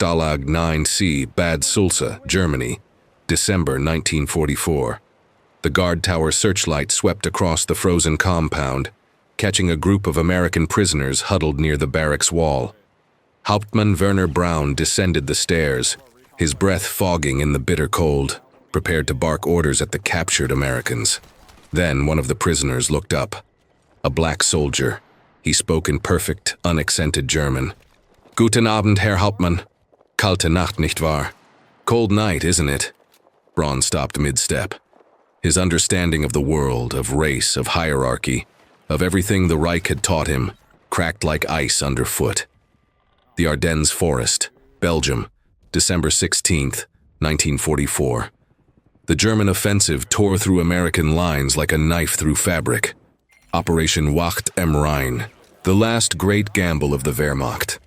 Stalag 9C, Bad Sulza, Germany, December 1944. The guard tower searchlight swept across the frozen compound, catching a group of American prisoners huddled near the barracks wall. Hauptmann Werner Braun descended the stairs, his breath fogging in the bitter cold, prepared to bark orders at the captured Americans. Then one of the prisoners looked up. A black soldier. He spoke in perfect, unaccented German. "Guten Abend, Herr Hauptmann. Kalte Nacht, nicht wahr? Cold night, isn't it?" Braun stopped mid-step. His understanding of the world, of race, of hierarchy, of everything the Reich had taught him, cracked like ice underfoot. The Ardennes Forest, Belgium, December 16th, 1944. The German offensive tore through American lines like a knife through fabric. Operation Wacht am Rhein, the last great gamble of the Wehrmacht.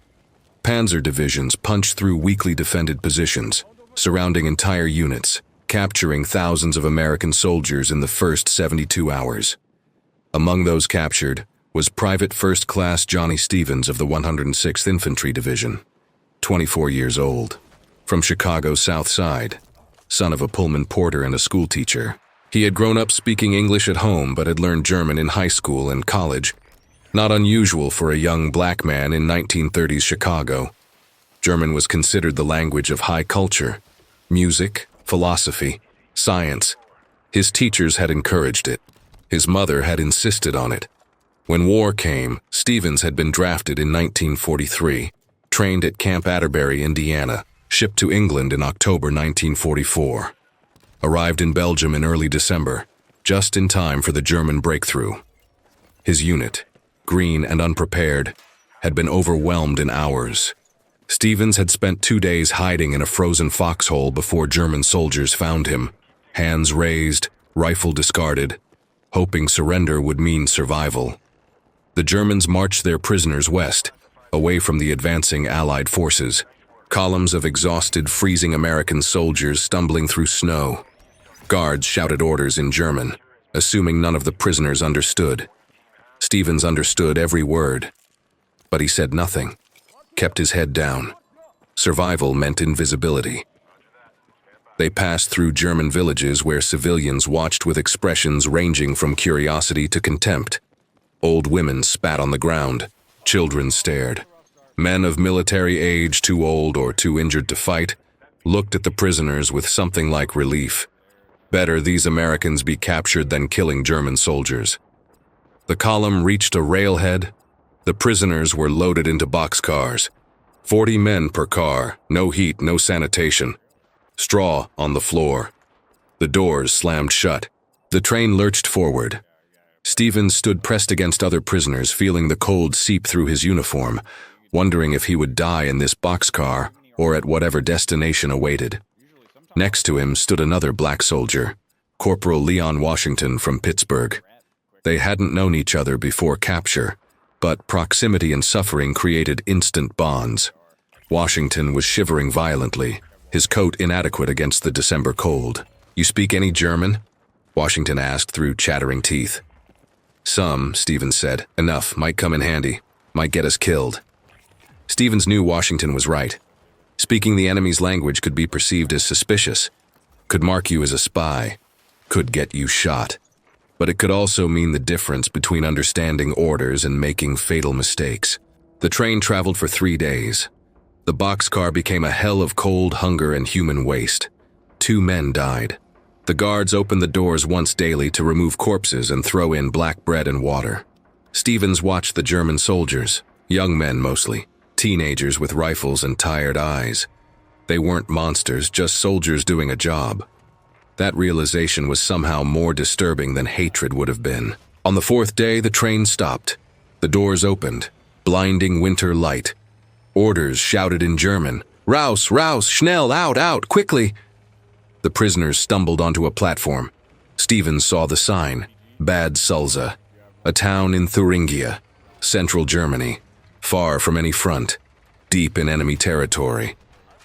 Panzer divisions punched through weakly defended positions, surrounding entire units, capturing thousands of American soldiers in the first 72 hours. Among those captured was Private First Class Johnny Stevens of the 106th Infantry Division, 24 years old, from Chicago's South Side, son of a Pullman porter and a schoolteacher. He had grown up speaking English at home but had learned German in high school and college, not unusual for a young black man in 1930s Chicago. German was considered the language of high culture, music, philosophy, science. His teachers had encouraged it. His mother had insisted on it. When war came, Stevens had been drafted in 1943, trained at Camp Atterbury, Indiana, shipped to England in October 1944. Arrived in Belgium in early December, just in time for the German breakthrough. His unit, green and unprepared, had been overwhelmed in hours. Stevens had spent 2 days hiding in a frozen foxhole before German soldiers found him, hands raised, rifle discarded, hoping surrender would mean survival. The Germans marched their prisoners west, away from the advancing Allied forces, columns of exhausted, freezing American soldiers stumbling through snow. Guards shouted orders in German, assuming none of the prisoners understood. Stevens understood every word, but he said nothing, kept his head down. Survival meant invisibility. They passed through German villages where civilians watched with expressions ranging from curiosity to contempt. Old women spat on the ground, children stared. Men of military age, too old or too injured to fight, looked at the prisoners with something like relief. Better these Americans be captured than killing German soldiers. The column reached a railhead. The prisoners were loaded into boxcars. 40 men per car, no heat, no sanitation. Straw on the floor. The doors slammed shut. The train lurched forward. Stevens stood pressed against other prisoners, feeling the cold seep through his uniform, wondering if he would die in this boxcar or at whatever destination awaited. Next to him stood another black soldier, Corporal Leon Washington from Pittsburgh. They hadn't known each other before capture, but proximity and suffering created instant bonds. Washington was shivering violently, his coat inadequate against the December cold. "You speak any German?" Washington asked through chattering teeth. "Some," Stevens said. "Enough, might come in handy, might get us killed." Stevens knew Washington was right. Speaking the enemy's language could be perceived as suspicious, could mark you as a spy, could get you shot. But it could also mean the difference between understanding orders and making fatal mistakes. The train traveled for 3 days. The boxcar became a hell of cold, hunger, and human waste. 2 men died. The guards opened the doors once daily to remove corpses and throw in black bread and water. Stevens watched the German soldiers, young men mostly, teenagers with rifles and tired eyes. They weren't monsters, just soldiers doing a job. That realization was somehow more disturbing than hatred would have been. On the 4th day, the train stopped. The doors opened, blinding winter light. Orders shouted in German, "Raus, raus, schnell, out, out, quickly!" The prisoners stumbled onto a platform. Stevens saw the sign, Bad Sulza, a town in Thuringia, central Germany, far from any front, deep in enemy territory.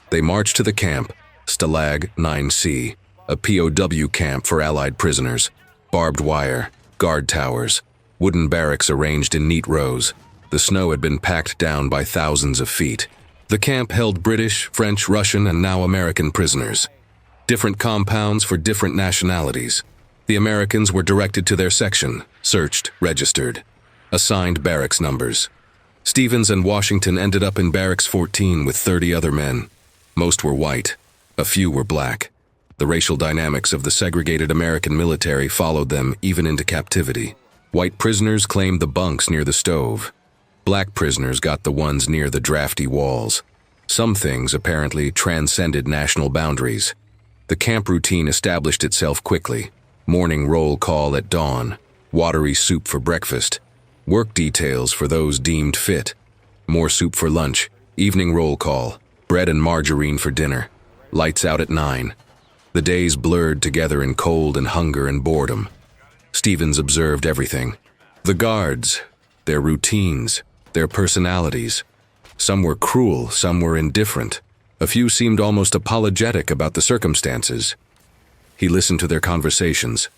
They marched to the camp, Stalag 9C, a POW camp for Allied prisoners, barbed wire, guard towers, wooden barracks arranged in neat rows. The snow had been packed down by thousands of feet. The camp held British, French, Russian, and now American prisoners. Different compounds for different nationalities. The Americans were directed to their section, searched, registered, assigned barracks numbers. Stevens and Washington ended up in Barracks 14 with 30 other men. Most were white. A few were black. The racial dynamics of the segregated American military followed them even into captivity. White prisoners claimed the bunks near the stove. Black prisoners got the ones near the drafty walls. Some things apparently transcended national boundaries. The camp routine established itself quickly. Morning roll call at dawn, watery soup for breakfast, work details for those deemed fit, more soup for lunch, evening roll call, bread and margarine for dinner, lights out at 9. The days blurred together in cold and hunger and boredom. Stevens observed everything. The guards, their routines, their personalities. Some were cruel, some were indifferent. A few seemed almost apologetic about the circumstances. He listened to their conversations,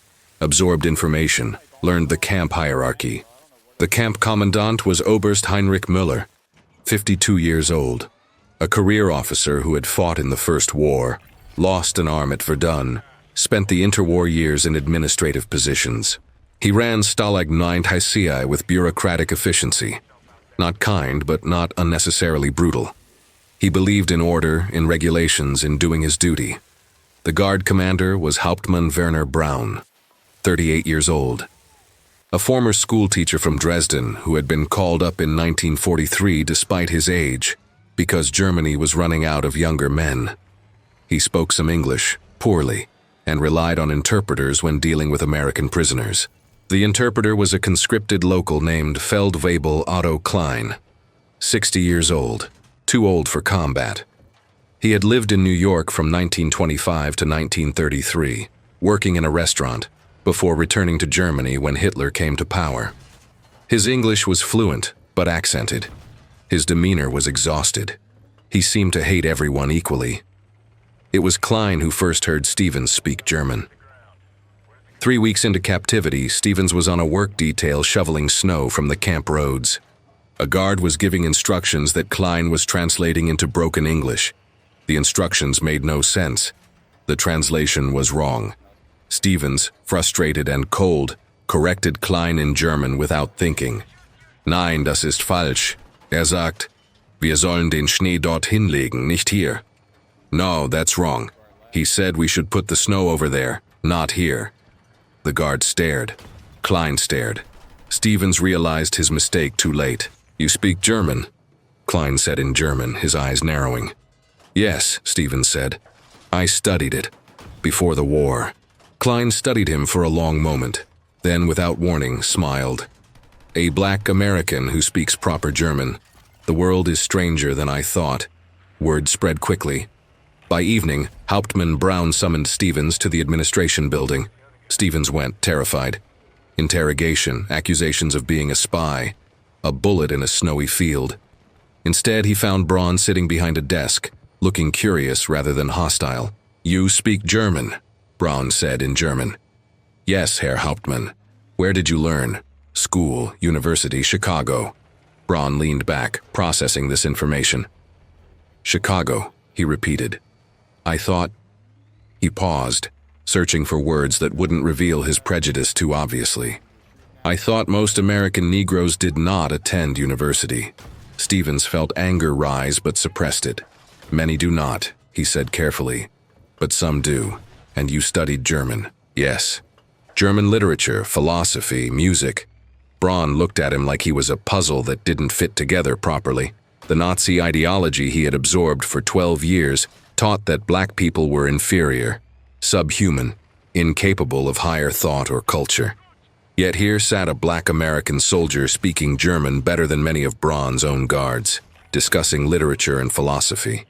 absorbed information, learned the camp hierarchy. The camp commandant was Oberst Heinrich Müller, 52 years old, a career officer who had fought in the First War, lost an arm at Verdun, spent the interwar years in administrative positions. He ran Stalag 9 Heisei with bureaucratic efficiency. Not kind, but not unnecessarily brutal. He believed in order, in regulations, in doing his duty. The guard commander was Hauptmann Werner Braun, 38 years old. A former schoolteacher from Dresden who had been called up in 1943 despite his age, because Germany was running out of younger men. He spoke some English, poorly, and relied on interpreters when dealing with American prisoners. The interpreter was a conscripted local named Feldwebel Otto Klein, 60 years old, too old for combat. He had lived in New York from 1925 to 1933, working in a restaurant, before returning to Germany when Hitler came to power. His English was fluent, but accented. His demeanor was exhausted. He seemed to hate everyone equally. It was Klein who first heard Stevens speak German. 3 weeks into captivity, Stevens was on a work detail shoveling snow from the camp roads. A guard was giving instructions that Klein was translating into broken English. The instructions made no sense. The translation was wrong. Stevens, frustrated and cold, corrected Klein in German without thinking. Nein, das ist falsch. Sagt, wir sollen den Schnee dort hinlegen, nicht hier. No, that's wrong. He said we should put the snow over there, not here. The guard stared. Klein stared. Stevens realized his mistake too late. You speak German? Klein said in German, his eyes narrowing. Yes, Stevens said. I studied it. Before the war. Klein studied him for a long moment, then without warning smiled. A black American who speaks proper German. The world is stranger than I thought. Word spread quickly. By evening, Hauptmann Braun summoned Stevens to the administration building. Stevens went, terrified. Interrogation, accusations of being a spy, a bullet in a snowy field. Instead, he found Braun sitting behind a desk, looking curious rather than hostile. You speak German, Braun said in German. Yes, Herr Hauptmann. Where did you learn? School, university, Chicago. Braun leaned back, processing this information. Chicago, he repeated. I thought... He paused, searching for words that wouldn't reveal his prejudice too obviously. I thought most American Negroes did not attend university. Stevens felt anger rise but suppressed it. Many do not, he said carefully. But some do. And you studied German. Yes. German literature, philosophy, music. Braun looked at him like he was a puzzle that didn't fit together properly. The Nazi ideology he had absorbed for 12 years taught that black people were inferior, subhuman, incapable of higher thought or culture. Yet here sat a black American soldier speaking German better than many of Braun's own guards, discussing literature and philosophy.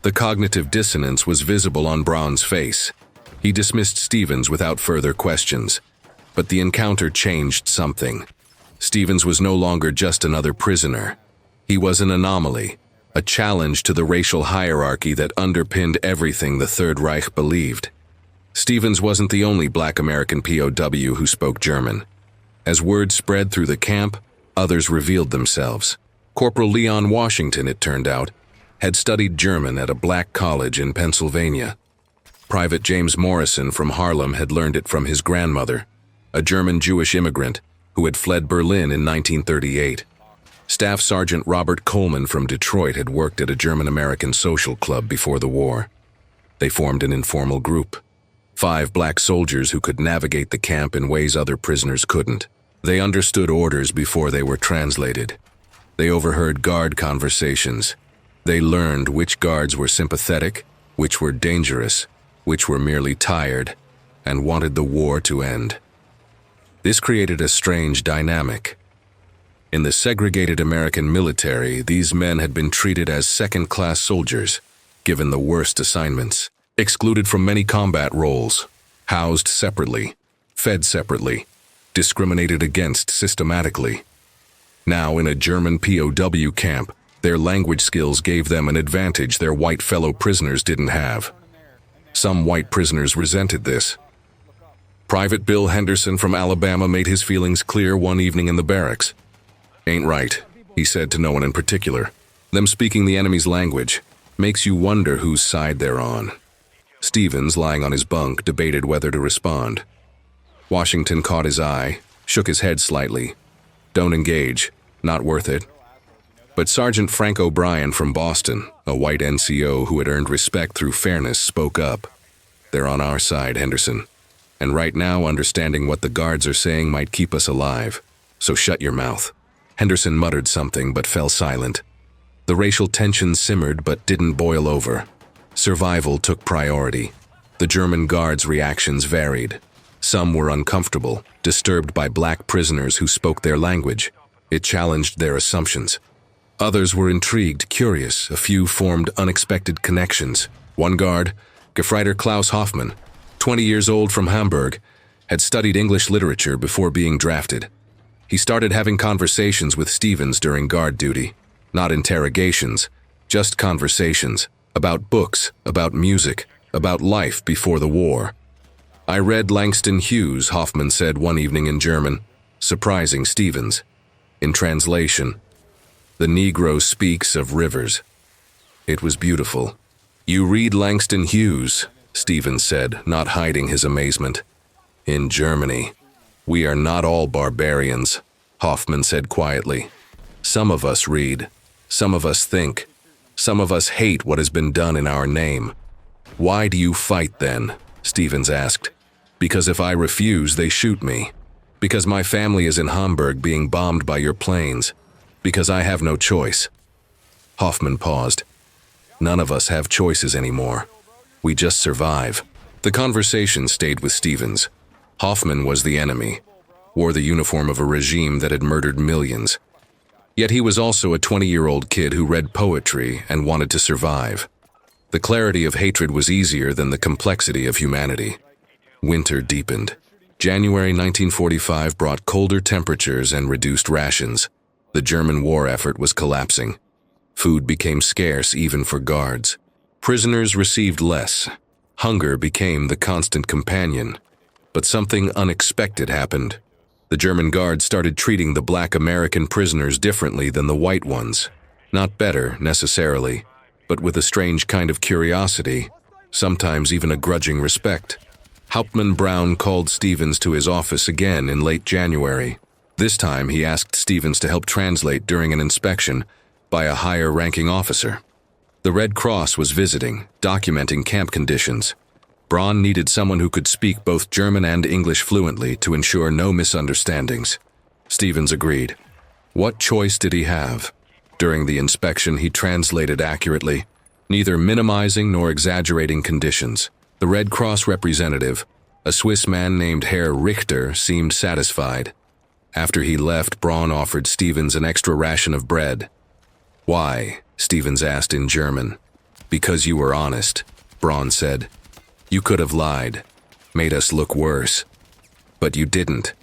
The cognitive dissonance was visible on Braun's face. He dismissed Stevens without further questions. But the encounter changed something. Stevens was no longer just another prisoner. He was an anomaly, a challenge to the racial hierarchy that underpinned everything the Third Reich believed. Stevens wasn't the only black American POW who spoke German. As word spread through the camp, others revealed themselves. Corporal Leon Washington, it turned out, had studied German at a black college in Pennsylvania. Private James Morrison from Harlem had learned it from his grandmother, a German Jewish immigrant who had fled Berlin in 1938. Staff Sergeant Robert Coleman from Detroit had worked at a German-American social club before the war. They formed an informal group, 5 black soldiers who could navigate the camp in ways other prisoners couldn't. They understood orders before they were translated. They overheard guard conversations. They learned which guards were sympathetic, which were dangerous, which were merely tired, and wanted the war to end. This created a strange dynamic. In the segregated American military, these men had been treated as second-class soldiers, given the worst assignments, excluded from many combat roles, housed separately, fed separately, discriminated against systematically. Now, in a German POW camp, their language skills gave them an advantage their white fellow prisoners didn't have. Some white prisoners resented this. Private Bill Henderson from Alabama made his feelings clear one evening in the barracks. "Ain't right," he said to no one in particular. "Them speaking the enemy's language makes you wonder whose side they're on." Stevens, lying on his bunk, debated whether to respond. Washington caught his eye, shook his head slightly. "Don't engage. Not worth it." But Sergeant Frank O'Brien from Boston, a white NCO who had earned respect through fairness, spoke up. "They're on our side, Henderson. And right now, understanding what the guards are saying might keep us alive. So shut your mouth." Henderson muttered something but fell silent. The racial tension simmered but didn't boil over. Survival took priority. The German guards' reactions varied. Some were uncomfortable, disturbed by black prisoners who spoke their language. It challenged their assumptions. Others were intrigued, curious. A few formed unexpected connections. One guard, Gefreiter Klaus Hoffmann, 20 years old from Hamburg, had studied English literature before being drafted. He started having conversations with Stevens during guard duty. Not interrogations, just conversations. About books, about music, about life before the war. "I read Langston Hughes," Hoffman said one evening in German, surprising Stevens. In translation, "The Negro speaks of rivers." It was beautiful. "You read Langston Hughes," Stevens said, not hiding his amazement. "In Germany. We are not all barbarians," Hoffman said quietly. "Some of us read. Some of us think. Some of us hate what has been done in our name." "Why do you fight then?" Stevens asked. "Because if I refuse, they shoot me. Because my family is in Hamburg being bombed by your planes. Because I have no choice." Hoffman paused. "None of us have choices anymore. We just survive." The conversation stayed with Stevens. Hoffman was the enemy, wore the uniform of a regime that had murdered millions. Yet he was also a 20-year-old kid who read poetry and wanted to survive. The clarity of hatred was easier than the complexity of humanity. Winter deepened. January 1945 brought colder temperatures and reduced rations. The German war effort was collapsing. Food became scarce even for guards. Prisoners received less. Hunger became the constant companion. But something unexpected happened. The German guards started treating the black American prisoners differently than the white ones. Not better, necessarily, but with a strange kind of curiosity, sometimes even a grudging respect. Hauptmann Brown called Stevens to his office again in late January. This time he asked Stevens to help translate during an inspection by a higher-ranking officer. The Red Cross was visiting, documenting camp conditions. Braun needed someone who could speak both German and English fluently to ensure no misunderstandings. Stevens agreed. What choice did he have? During the inspection, he translated accurately, neither minimizing nor exaggerating conditions. The Red Cross representative, a Swiss man named Herr Richter, seemed satisfied. After he left, Braun offered Stevens an extra ration of bread. "Why?" Stevens asked in German. "Because you were honest," Braun said. "You could have lied, made us look worse. But you didn't.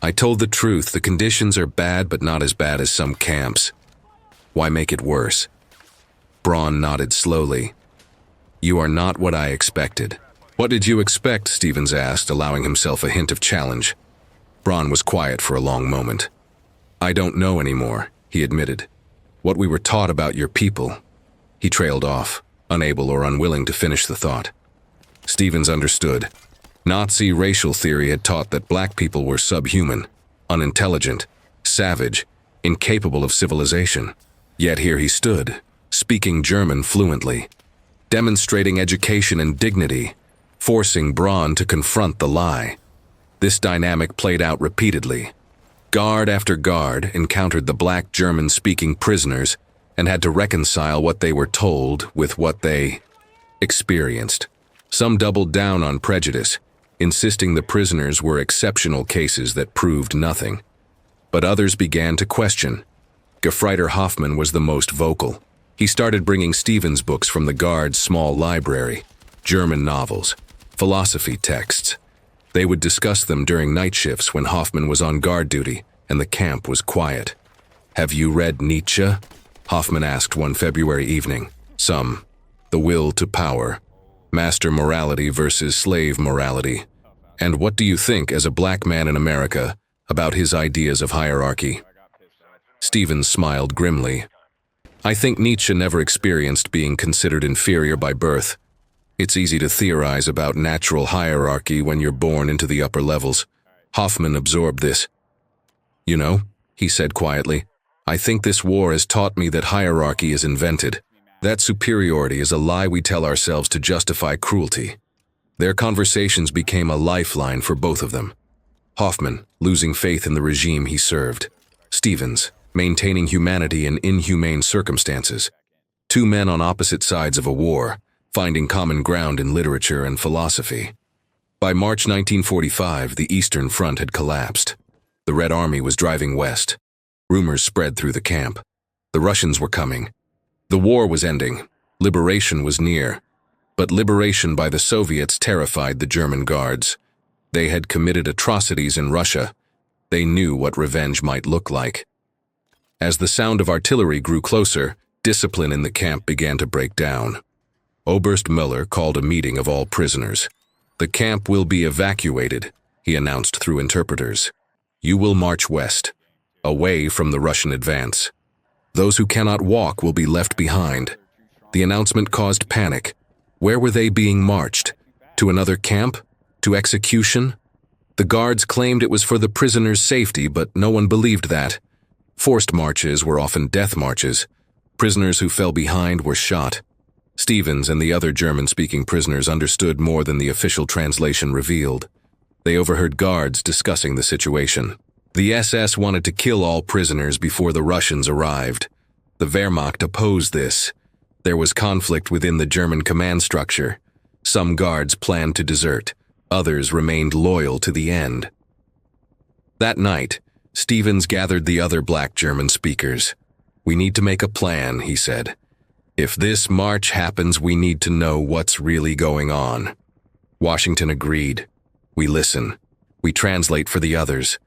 I told the truth. The conditions are bad, but not as bad as some camps. Why make it worse?" Braun nodded slowly. "You are not what I expected." "What did you expect?" Stevens asked, allowing himself a hint of challenge. Braun was quiet for a long moment. "I don't know anymore," he admitted. "What we were taught about your people. He trailed off, unable or unwilling to finish the thought. Stevens understood. Nazi racial theory had taught that black people were subhuman, unintelligent, savage, incapable of civilization. Yet here he stood, speaking German fluently, demonstrating education and dignity, forcing Braun to confront the lie. This dynamic played out repeatedly. Guard after guard encountered the black German-speaking prisoners and had to reconcile what they were told with what they experienced. Some doubled down on prejudice, insisting the prisoners were exceptional cases that proved nothing. But others began to question. Gefreiter Hoffmann was the most vocal. He started bringing Stevens books from the guard's small library, German novels, philosophy texts. They would discuss them during night shifts when Hoffmann was on guard duty and the camp was quiet. "Have you read Nietzsche?" Hoffmann asked one February evening. "Some. The Will to Power. Master morality versus slave morality. And what do you think, as a black man in America, about his ideas of hierarchy?" Stevens smiled grimly. "I think Nietzsche never experienced being considered inferior by birth. It's easy to theorize about natural hierarchy when you're born into the upper levels." Hoffmann absorbed this. "You know," he said quietly, "I think this war has taught me that hierarchy is invented. That superiority is a lie we tell ourselves to justify cruelty." Their conversations became a lifeline for both of them. Hoffmann, losing faith in the regime he served. Stevens, maintaining humanity in inhumane circumstances. Two men on opposite sides of a war, finding common ground in literature and philosophy. By March 1945, the Eastern Front had collapsed. The Red Army was driving west. Rumors spread through the camp. The Russians were coming. The war was ending. Liberation was near. But liberation by the Soviets terrified the German guards. They had committed atrocities in Russia. They knew what revenge might look like. As the sound of artillery grew closer, discipline in the camp began to break down. Oberst Müller called a meeting of all prisoners. "The camp will be evacuated," he announced through interpreters. "You will march west, away from the Russian advance. Those who cannot walk will be left behind." The announcement caused panic. Where were they being marched? To another camp? To execution? The guards claimed it was for the prisoners' safety, but no one believed that. Forced marches were often death marches. Prisoners who fell behind were shot. Stevens and the other German-speaking prisoners understood more than the official translation revealed. They overheard guards discussing the situation. The SS wanted to kill all prisoners before the Russians arrived. The Wehrmacht opposed this. There was conflict within the German command structure. Some guards planned to desert. Others remained loyal to the end. That night, Stevens gathered the other black German speakers. "We need to make a plan," he said. "If this march happens, we need to know what's really going on." Washington agreed. "We listen. We translate for the others.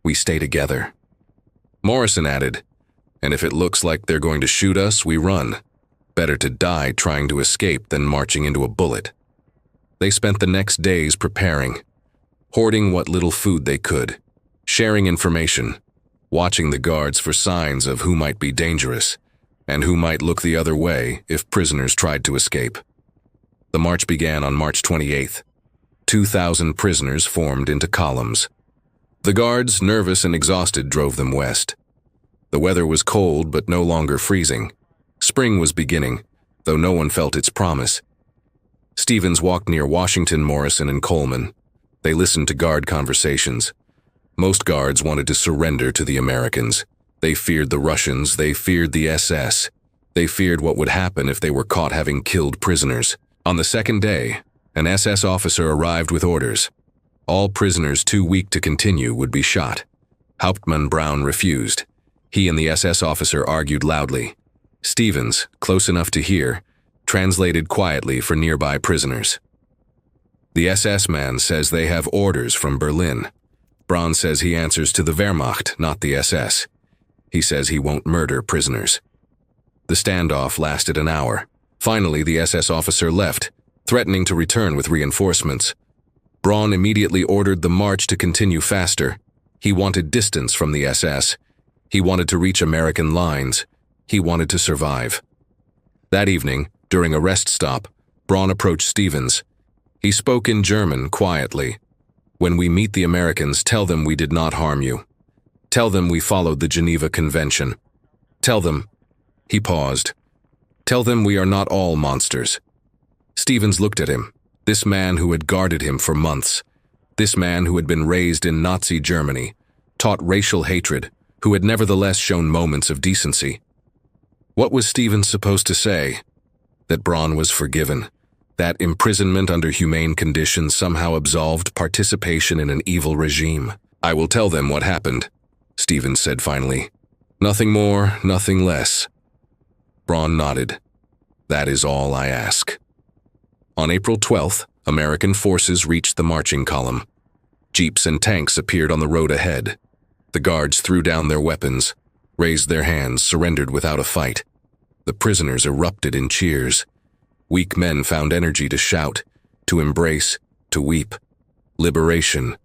We stay together." Morrison added, "And if it looks like they're going to shoot us, we run. Better to die trying to escape than marching into a bullet." They spent the next days preparing, hoarding what little food they could, sharing information, watching the guards for signs of who might be dangerous and who might look the other way if prisoners tried to escape. The march began on March 28th. 2,000 prisoners formed into columns. The guards, nervous and exhausted, drove them west. The weather was cold but no longer freezing. Spring was beginning, though no one felt its promise. Stevens walked near Washington, Morrison, and Coleman. They listened to guard conversations. Most guards wanted to surrender to the Americans. They feared the Russians, they feared the SS. They feared what would happen if they were caught having killed prisoners. On the second day, an SS officer arrived with orders. All prisoners too weak to continue would be shot. Hauptmann Braun refused. He and the SS officer argued loudly. Stevens, close enough to hear, translated quietly for nearby prisoners. "The SS man says they have orders from Berlin. Braun says he answers to the Wehrmacht, not the SS. He says he won't murder prisoners." The standoff lasted an hour. Finally, the SS officer left, threatening to return with reinforcements. Braun immediately ordered the march to continue faster. He wanted distance from the SS. He wanted to reach American lines. He wanted to survive. That evening, during a rest stop, Braun approached Stevens. He spoke in German quietly. "When we meet the Americans, tell them we did not harm you. Tell them we followed the Geneva Convention. Tell them—" He paused. "Tell them we are not all monsters." Stevens looked at him, this man who had guarded him for months, this man who had been raised in Nazi Germany, taught racial hatred, who had nevertheless shown moments of decency. What was Stevens supposed to say? That Braun was forgiven, that imprisonment under humane conditions somehow absolved participation in an evil regime. "I will tell them what happened," Stevens said finally. "Nothing more, nothing less." Braun nodded. "That is all I ask." On April 12th, American forces reached the marching column. Jeeps and tanks appeared on the road ahead. The guards threw down their weapons, raised their hands, surrendered without a fight. The prisoners erupted in cheers. Weak men found energy to shout, to embrace, to weep. Liberation.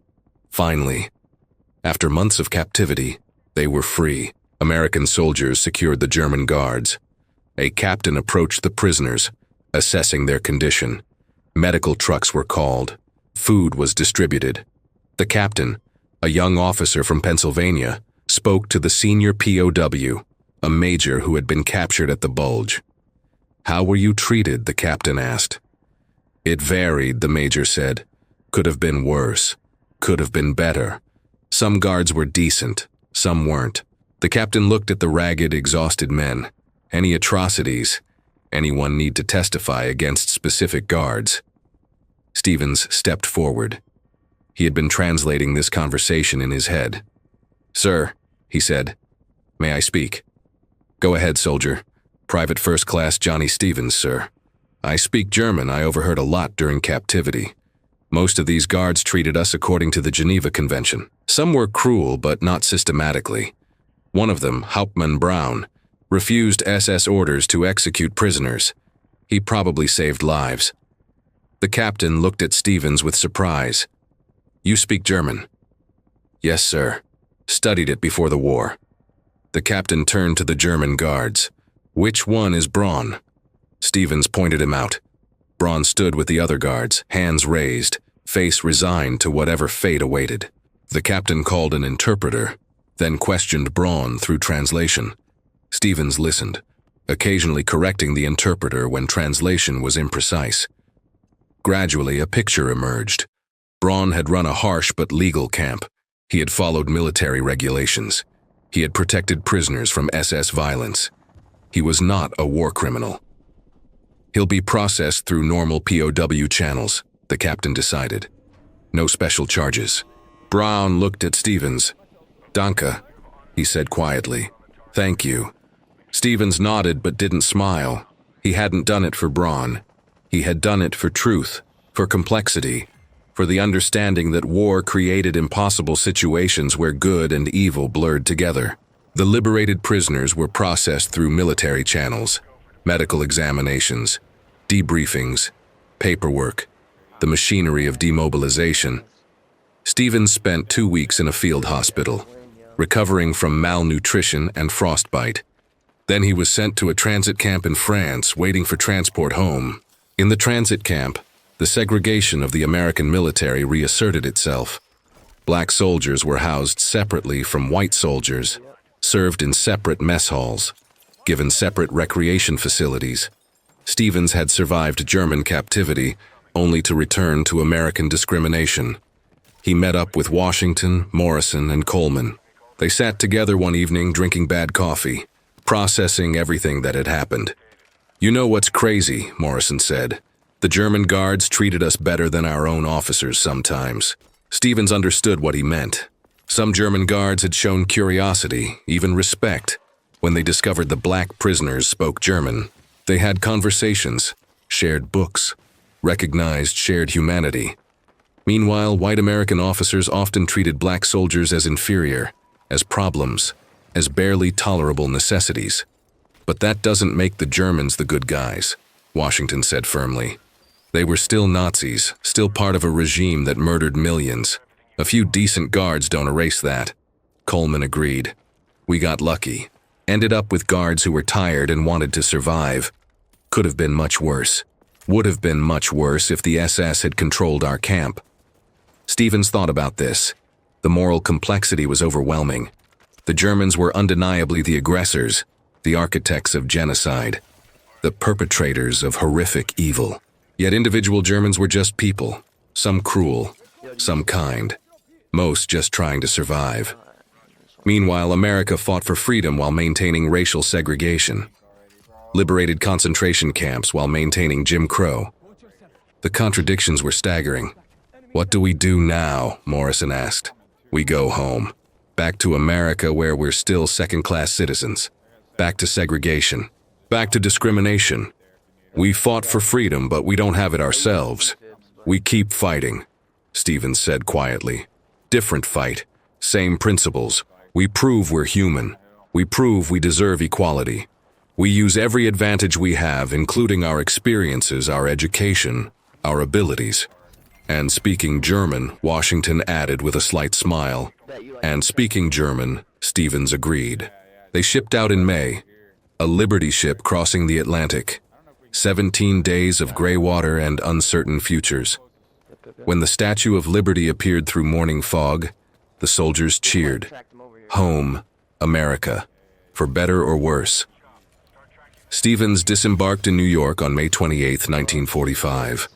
Finally. After months of captivity, they were free. American soldiers secured the German guards. A captain approached the prisoners, assessing their condition. Medical trucks were called. Food was distributed. The captain, a young officer from Pennsylvania, spoke to the senior POW, a major who had been captured at the Bulge. "How were you treated?" the captain asked. "It varied," the major said. "Could have been worse. Could have been better. Some guards were decent, some weren't." The captain looked at the ragged, exhausted men. "Any atrocities? Anyone need to testify against specific guards?" Stevens stepped forward. He had been translating this conversation in his head. "Sir," he said, "may I speak?" "Go ahead, soldier. Private First Class Johnny Stevens, sir. I speak German. I overheard a lot during captivity. Most of these guards treated us according to the Geneva Convention. Some were cruel, but not systematically. One of them, Hauptmann Braun, refused SS orders to execute prisoners. He probably saved lives." The captain looked at Stevens with surprise. "You speak German?" "Yes, sir. Studied it before the war." The captain turned to the German guards. "Which one is Braun?" Stevens pointed him out. Braun stood with the other guards, hands raised, face resigned to whatever fate awaited. The captain called an interpreter, then questioned Braun through translation. Stevens listened, occasionally correcting the interpreter when translation was imprecise. Gradually, a picture emerged. Braun had run a harsh but legal camp. He had followed military regulations. He had protected prisoners from SS violence. He was not a war criminal. "He'll be processed through normal POW channels," the captain decided. "No special charges." Braun looked at Stevens. "Danke," he said quietly. "Thank you." Stevens nodded but didn't smile. He hadn't done it for Braun. He had done it for truth, for complexity, for the understanding that war created impossible situations where good and evil blurred together. The liberated prisoners were processed through military channels, medical examinations, debriefings, paperwork, the machinery of demobilization. Stevens spent 2 weeks in a field hospital, recovering from malnutrition and frostbite. Then he was sent to a transit camp in France, waiting for transport home. In the transit camp, the segregation of the American military reasserted itself. Black soldiers were housed separately from white soldiers, served in separate mess halls, given separate recreation facilities. Stevens had survived German captivity only to return to American discrimination. He met up with Washington, Morrison, and Coleman. They sat together one evening drinking bad coffee, processing everything that had happened. "You know what's crazy," Morrison said. "The German guards treated us better than our own officers sometimes." Stevens understood what he meant. Some German guards had shown curiosity, even respect, when they discovered the black prisoners spoke German. They had conversations, shared books, recognized shared humanity. Meanwhile, white American officers often treated black soldiers as inferior, as problems, as barely tolerable necessities. "But that doesn't make the Germans the good guys," Washington said firmly. "They were still Nazis, still part of a regime that murdered millions. A few decent guards don't erase that." Coleman agreed. "We got lucky. Ended up with guards who were tired and wanted to survive. Could have been much worse. Would have been much worse if the SS had controlled our camp. Stevens thought about this. The moral complexity was overwhelming. The Germans were undeniably the aggressors, the architects of genocide, the perpetrators of horrific evil. Yet individual Germans were just people, some cruel, some kind, most just trying to survive. Meanwhile, America fought for freedom while maintaining racial segregation, liberated concentration camps while maintaining Jim Crow. The contradictions were staggering. "What do we do now?" Morrison asked. "We go home. Back to America where we're still second-class citizens. Back to segregation. Back to discrimination. We fought for freedom, but we don't have it ourselves. We keep fighting," Stevens said quietly. "Different fight. Same principles. We prove we're human. We prove we deserve equality. We use every advantage we have, including our experiences, our education, our abilities." "And speaking German," Washington added with a slight smile. "And speaking German," Stevens agreed. They shipped out in May, a Liberty ship crossing the Atlantic. 17 days of gray water and uncertain futures. When the Statue of Liberty appeared through morning fog, the soldiers cheered. Home, America, for better or worse. Stevens disembarked in New York on May 28, 1945.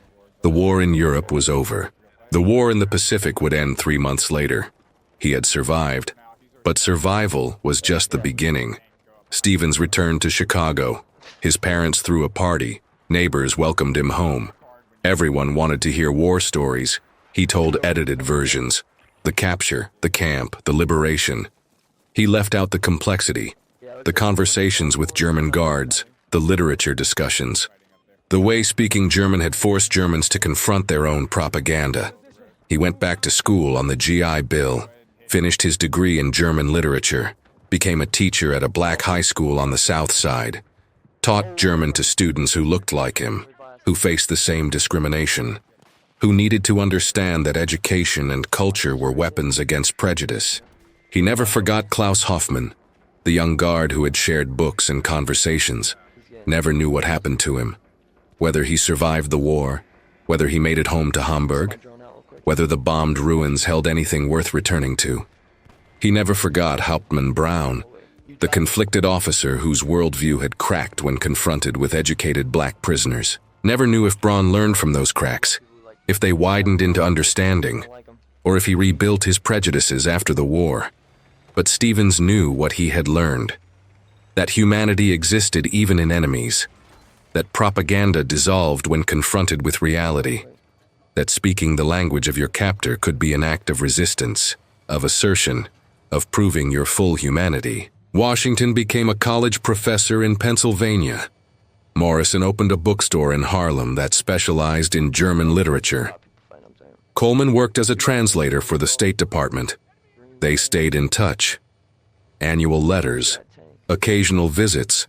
The war in Europe was over. The war in the Pacific would end 3 months later. He had survived, but survival was just the beginning. Stevens returned to Chicago. His parents threw a party. Neighbors welcomed him home. Everyone wanted to hear war stories. He told edited versions. The capture, the camp, the liberation. He left out the complexity, the conversations with German guards, the literature discussions. The way speaking German had forced Germans to confront their own propaganda. He went back to school on the GI Bill, finished his degree in German literature, became a teacher at a black high school on the South Side, taught German to students who looked like him, who faced the same discrimination, who needed to understand that education and culture were weapons against prejudice. He never forgot Klaus Hoffmann, the young guard who had shared books and conversations, never knew what happened to him, whether he survived the war, whether he made it home to Hamburg, whether the bombed ruins held anything worth returning to. He never forgot Hauptmann Braun, the conflicted officer whose worldview had cracked when confronted with educated black prisoners. Never knew if Braun learned from those cracks, if they widened into understanding, or if he rebuilt his prejudices after the war. But Stevens knew what he had learned, that humanity existed even in enemies, that propaganda dissolved when confronted with reality, that speaking the language of your captor could be an act of resistance, of assertion, of proving your full humanity. Washington became a college professor in Pennsylvania. Morrison opened a bookstore in Harlem that specialized in German literature. Coleman worked as a translator for the State Department. They stayed in touch. Annual letters, occasional visits,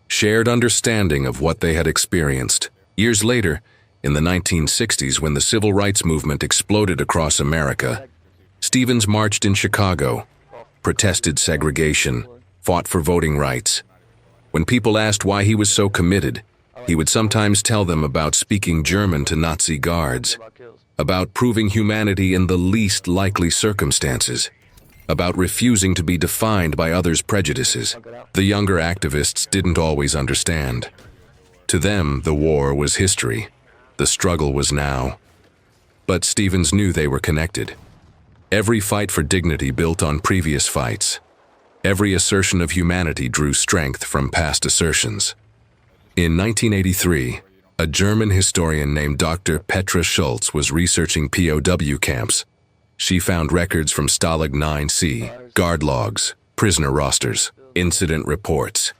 shared understanding of what they had experienced. Years later, in the 1960s, when the civil rights movement exploded across America, Stevens marched in Chicago, protested segregation, fought for voting rights. When people asked why he was so committed, he would sometimes tell them about speaking German to Nazi guards, about proving humanity in the least likely circumstances, about refusing to be defined by others' prejudices. The younger activists didn't always understand. To them, the war was history. The struggle was now. But Stevens knew they were connected. Every fight for dignity built on previous fights. Every assertion of humanity drew strength from past assertions. In 1983, a German historian named Dr. Petra Schultz was researching POW camps. She found records from Stalag 9C, guard logs, prisoner rosters, incident reports.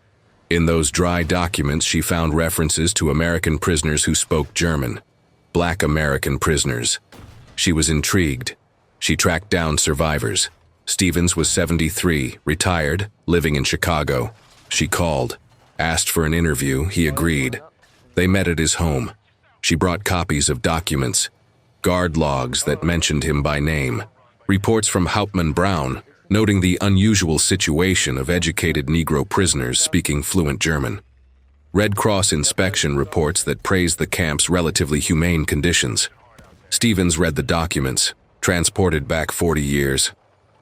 In those dry documents, she found references to American prisoners who spoke German, Black American prisoners. She was intrigued. She tracked down survivors. Stevens was 73, retired, living in Chicago. She called, asked for an interview. He agreed. They met at his home. She brought copies of documents, guard logs that mentioned him by name, reports from Hauptmann Braun, noting the unusual situation of educated Negro prisoners speaking fluent German. Red Cross inspection reports that praised the camp's relatively humane conditions. Stevens read the documents, transported back 40 years.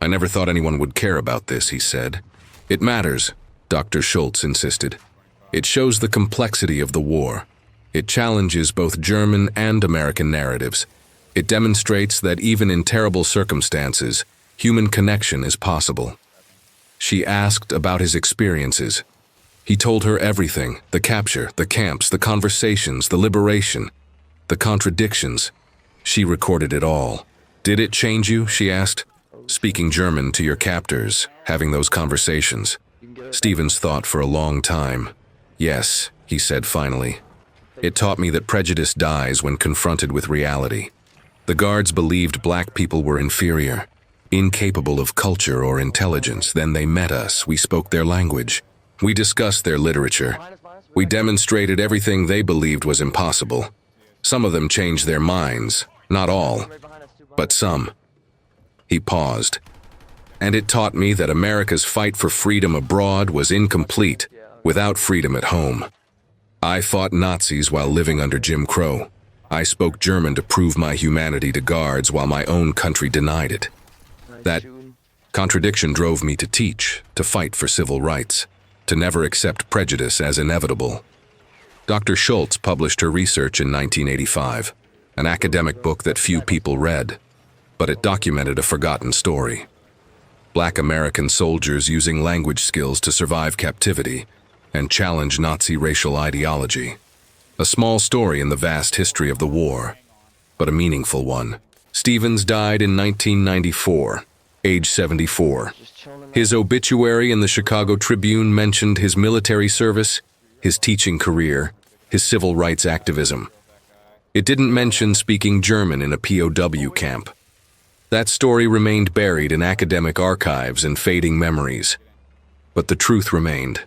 "I never thought anyone would care about this," he said. "It matters," Dr. Schultz insisted. "It shows the complexity of the war. It challenges both German and American narratives. It demonstrates that even in terrible circumstances, human connection is possible." She asked about his experiences. He told her everything: the capture, the camps, the conversations, the liberation, the contradictions. She recorded it all. "Did it change you?" she asked. "Speaking German to your captors, having those conversations." Stevens thought for a long time. "Yes," he said finally. "It taught me that prejudice dies when confronted with reality. The guards believed black people were inferior, incapable of culture or intelligence. Then they met us. We spoke their language. We discussed their literature. We demonstrated everything they believed was impossible. Some of them changed their minds. Not all, but some." He paused. "And it taught me that America's fight for freedom abroad was incomplete without freedom at home. I fought Nazis while living under Jim Crow. I spoke German to prove my humanity to guards while my own country denied it. That contradiction drove me to teach, to fight for civil rights, to never accept prejudice as inevitable." Dr. Schultz published her research in 1985, an academic book that few people read, but it documented a forgotten story. Black American soldiers using language skills to survive captivity and challenge Nazi racial ideology. A small story in the vast history of the war, but a meaningful one. Stevens died in 1994, age 74. His obituary in the Chicago Tribune mentioned his military service, his teaching career, his civil rights activism. It didn't mention speaking German in a POW camp. That story remained buried in academic archives and fading memories. But the truth remained.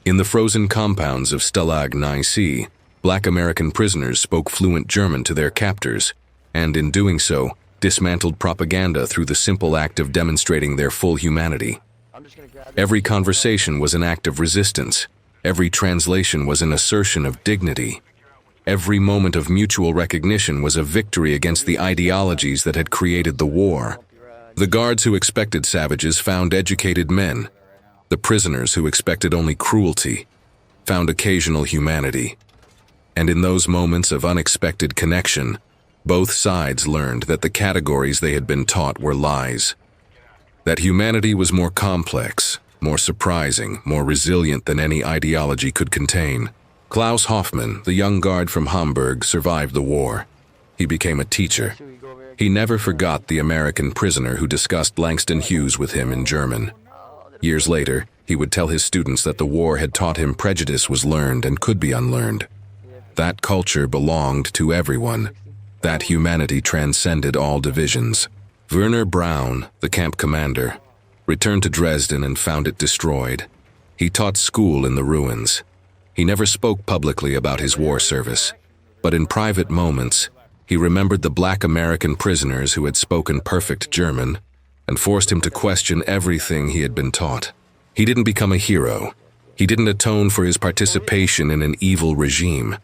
In the frozen compounds of Stalag 9C, Black American prisoners spoke fluent German to their captors, and in doing so, dismantled propaganda through the simple act of demonstrating their full humanity. Every conversation was an act of resistance. Every translation was an assertion of dignity. Every moment of mutual recognition was a victory against the ideologies that had created the war. The guards who expected savages found educated men. The prisoners who expected only cruelty found occasional humanity. And in those moments of unexpected connection, both sides learned that the categories they had been taught were lies. That humanity was more complex, more surprising, more resilient than any ideology could contain. Klaus Hoffmann, the young guard from Hamburg, survived the war. He became a teacher. He never forgot the American prisoner who discussed Langston Hughes with him in German. Years later, he would tell his students that the war had taught him prejudice was learned and could be unlearned. That culture belonged to everyone. That humanity transcended all divisions. Werner Braun, the camp commander, returned to Dresden and found it destroyed. He taught school in the ruins. He never spoke publicly about his war service, but in private moments, he remembered the Black American prisoners who had spoken perfect German and forced him to question everything he had been taught. He didn't become a hero. He didn't atone for his participation in an evil regime,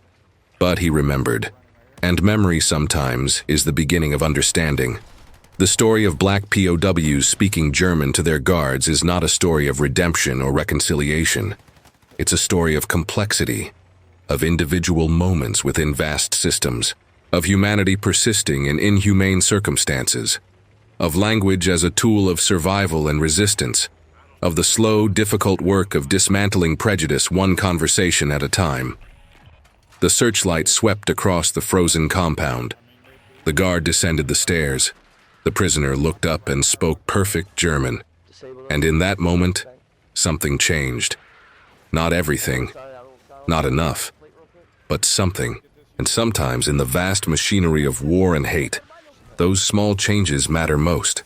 but he remembered. And memory sometimes is the beginning of understanding. The story of Black POWs speaking German to their guards is not a story of redemption or reconciliation. It's a story of complexity, of individual moments within vast systems, of humanity persisting in inhumane circumstances, of language as a tool of survival and resistance, of the slow, difficult work of dismantling prejudice one conversation at a time. The searchlight swept across the frozen compound. The guard descended the stairs. The prisoner looked up and spoke perfect German. And in that moment, something changed. Not everything, not enough, but something. And sometimes in the vast machinery of war and hate, those small changes matter most.